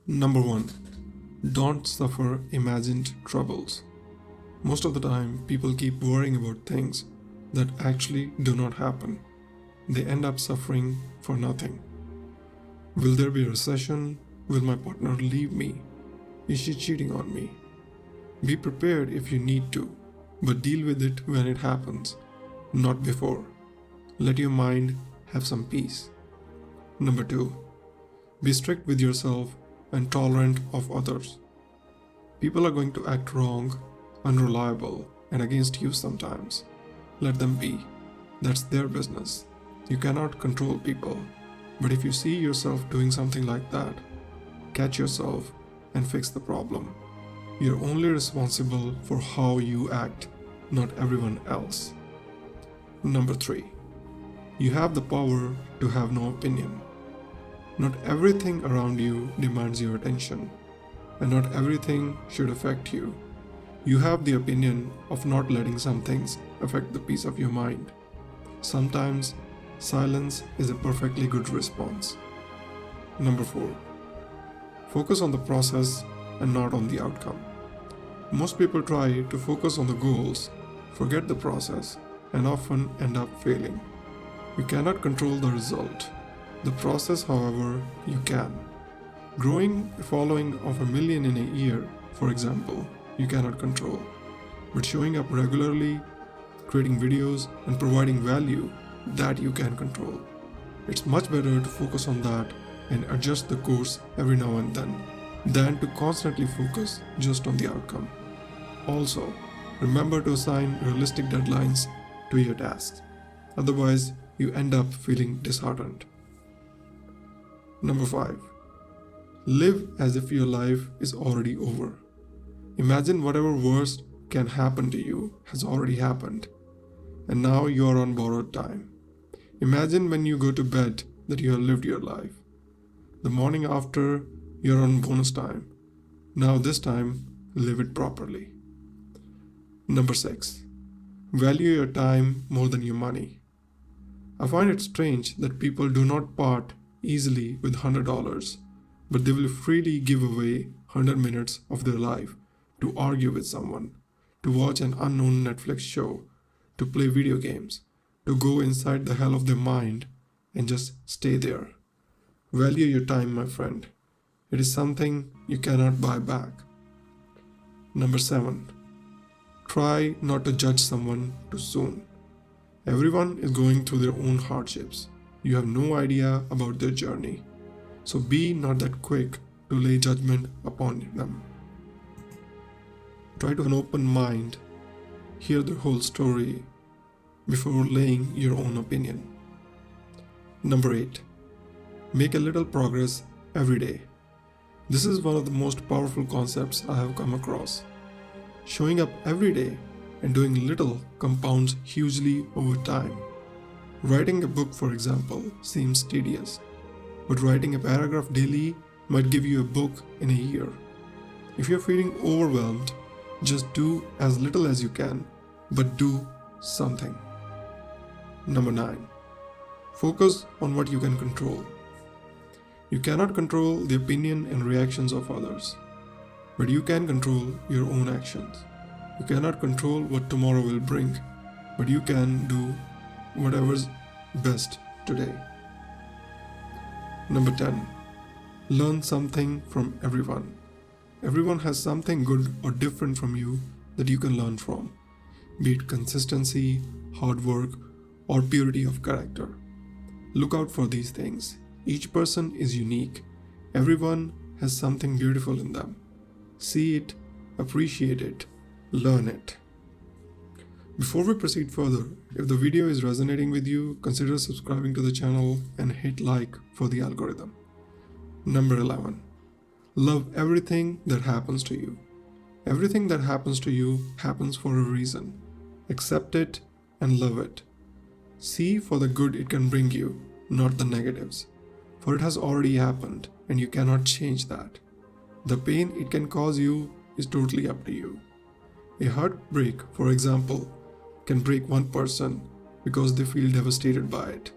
Number 1. Don't suffer imagined troubles. Most of the time, people keep worrying about things that actually do not happen. They end up suffering for nothing. Will there be a recession? Will my partner leave me? Is she cheating on me? Be prepared if you need to, but deal with it when it happens, not before. Let your mind have some peace. Number 2. Be strict with yourself and tolerant of others. People are going to act wrong, unreliable, and against you sometimes. Let them be. That's their business. You cannot control people. But if you see yourself doing something like that, catch yourself and fix the problem. You're only responsible for how you act, not everyone else. Number 3. You have the power to have no opinion. Not everything around you demands your attention, and not everything should affect you. You have the opinion of not letting some things affect the peace of your mind. Sometimes, silence is a perfectly good response. Number 4. Focus on the process and not on the outcome. Most people try to focus on the goals, forget the process, and often end up failing. You cannot control the result. The process, however, you can. Growing a following of 1 million in a year, for example, you cannot control. But showing up regularly, creating videos, and providing value, that you can control. It's much better to focus on that and adjust the course every now and then than to constantly focus just on the outcome. Also, remember to assign realistic deadlines to your tasks. Otherwise, you end up feeling disheartened. Number 5. Live as if your life is already over. Imagine whatever worst can happen to you has already happened, and now you are on borrowed time. Imagine when you go to bed that you have lived your life. The morning after, you are on bonus time. Now this time, live it properly. Number 6. Value your time more than your money. I find it strange that people do not part easily with $100, but they will freely give away 100 minutes of their life to argue with someone, to watch an unknown Netflix show, to play video games, to go inside the hell of their mind and just stay there. Value your time, my friend. It is something you cannot buy back. Number 7. Try not to judge someone too soon. Everyone is going through their own hardships. You have no idea about their journey. So be not that quick to lay judgment upon them. Try to have an open mind, hear the whole story before laying your own opinion. Number 8. Make a little progress every day. This is one of the most powerful concepts I have come across. Showing up every day and doing little compounds hugely over time. Writing a book, for example, seems tedious, but writing a paragraph daily might give you a book in a year. If you're feeling overwhelmed, just do as little as you can, but do something. Number 9. Focus on what you can control. You cannot control the opinion and reactions of others, but you can control your own actions. You cannot control what tomorrow will bring, but you can do whatever's best today. Number 10. Learn something from everyone. Everyone has something good or different from you that you can learn from, be it consistency, hard work, or purity of character. Look out for these things. Each person is unique. Everyone has something beautiful in them. See it, appreciate it, learn it. Before we proceed further, if the video is resonating with you, consider subscribing to the channel and hit like for the algorithm. Number 11. Love everything that happens to you. Everything that happens to you happens for a reason. Accept it and love it. See for the good it can bring you, not the negatives. For it has already happened and you cannot change that. The pain it can cause you is totally up to you. A heartbreak, for example, can break one person because they feel devastated by it,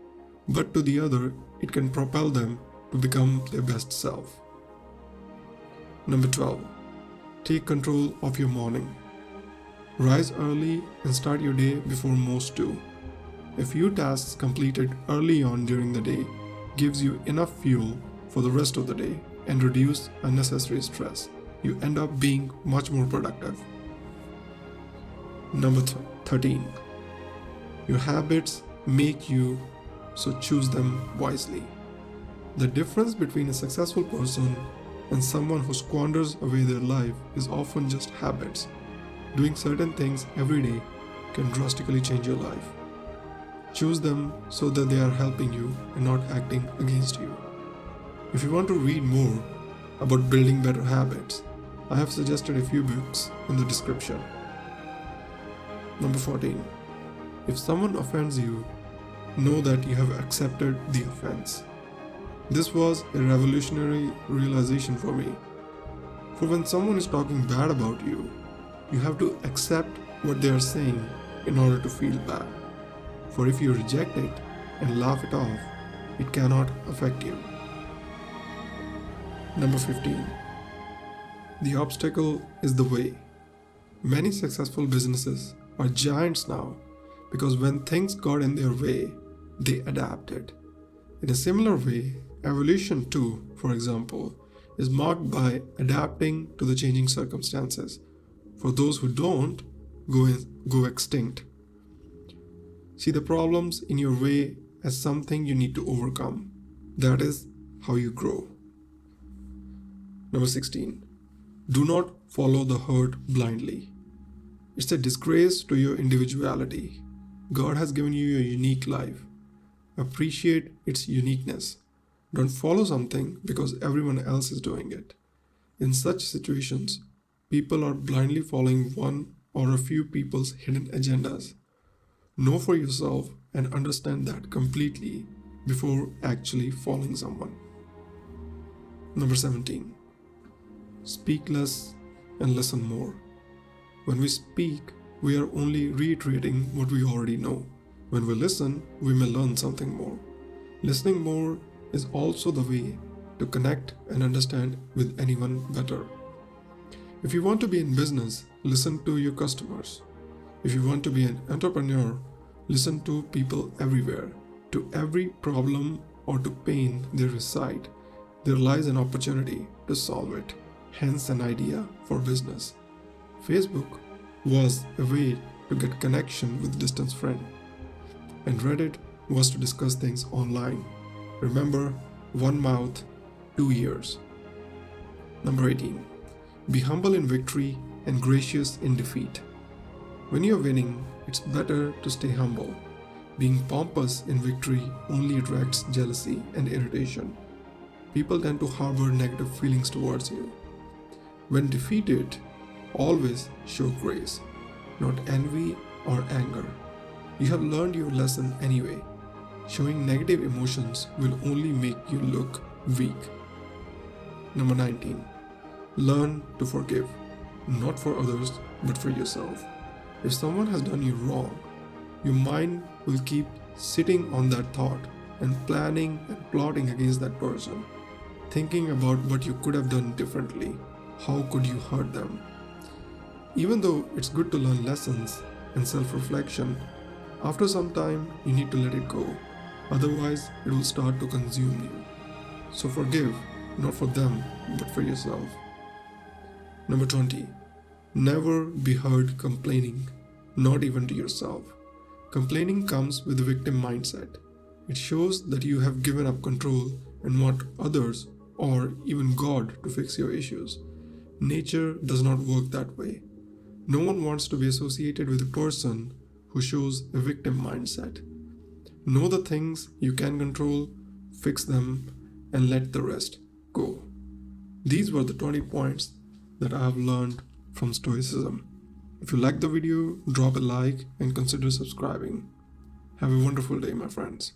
but to the other, it can propel them to become their best self. Number 12. Take control of your morning. Rise early and start your day before most do. A few tasks completed early on during the day gives you enough fuel for the rest of the day and reduce unnecessary stress. You end up being much more productive. Number 13. Your habits make you, so choose them wisely. The difference between a successful person and someone who squanders away their life is often just habits. Doing certain things every day can drastically change your life. Choose them so that they are helping you and not acting against you. If you want to read more about building better habits, I have suggested a few books in the description. Number 14. If someone offends you, know that you have accepted the offense. This was a revolutionary realization for me. For when someone is talking bad about you, you have to accept what they are saying in order to feel bad. For if you reject it and laugh it off, it cannot affect you. Number 15. The obstacle is the way. Many successful businesses are giants now because when things got in their way, they adapted. In a similar way, evolution too, for example, is marked by adapting to the changing circumstances. For those who don't, go extinct. See the problems in your way as something you need to overcome. That is how you grow. Number 16. Do not follow the herd blindly. It's a disgrace to your individuality. God has given you a unique life. Appreciate its uniqueness. Don't follow something because everyone else is doing it. In such situations, people are blindly following one or a few people's hidden agendas. Know for yourself and understand that completely before actually following someone. Number 17. Speak less and listen more. When we speak, we are only reiterating what we already know. When we listen, we may learn something more. Listening more is also the way to connect and understand with anyone better. If you want to be in business, listen to your customers. If you want to be an entrepreneur, listen to people everywhere. To every problem or to pain they recite, there lies an opportunity to solve it. Hence an idea for business. Facebook was a way to get connection with distant friends, and Reddit was to discuss things online. Remember, one mouth, 2 ears. Number 18. Be humble in victory and gracious in defeat. When you're winning, it's better to stay humble. Being pompous in victory only attracts jealousy and irritation. People tend to harbor negative feelings towards you. When defeated, always show grace, not envy or anger. You have learned your lesson anyway. Showing negative emotions will only make you look weak. Number 19. Learn to forgive, not for others, but for yourself. If someone has done you wrong, your mind will keep sitting on that thought and planning and plotting against that person, thinking about what you could have done differently. How could you hurt them? Even though it's good to learn lessons and self-reflection, after some time you need to let it go. Otherwise, it will start to consume you. So forgive, not for them, but for yourself. Number 20. Never be heard complaining, not even to yourself. Complaining comes with a victim mindset. It shows that you have given up control and want others or even God to fix your issues. Nature does not work that way. No one wants to be associated with a person who shows a victim mindset. Know the things you can control, fix them, and let the rest go. These were the 20 points that I have learned from Stoicism. If you liked the video, drop a like and consider subscribing. Have a wonderful day, my friends.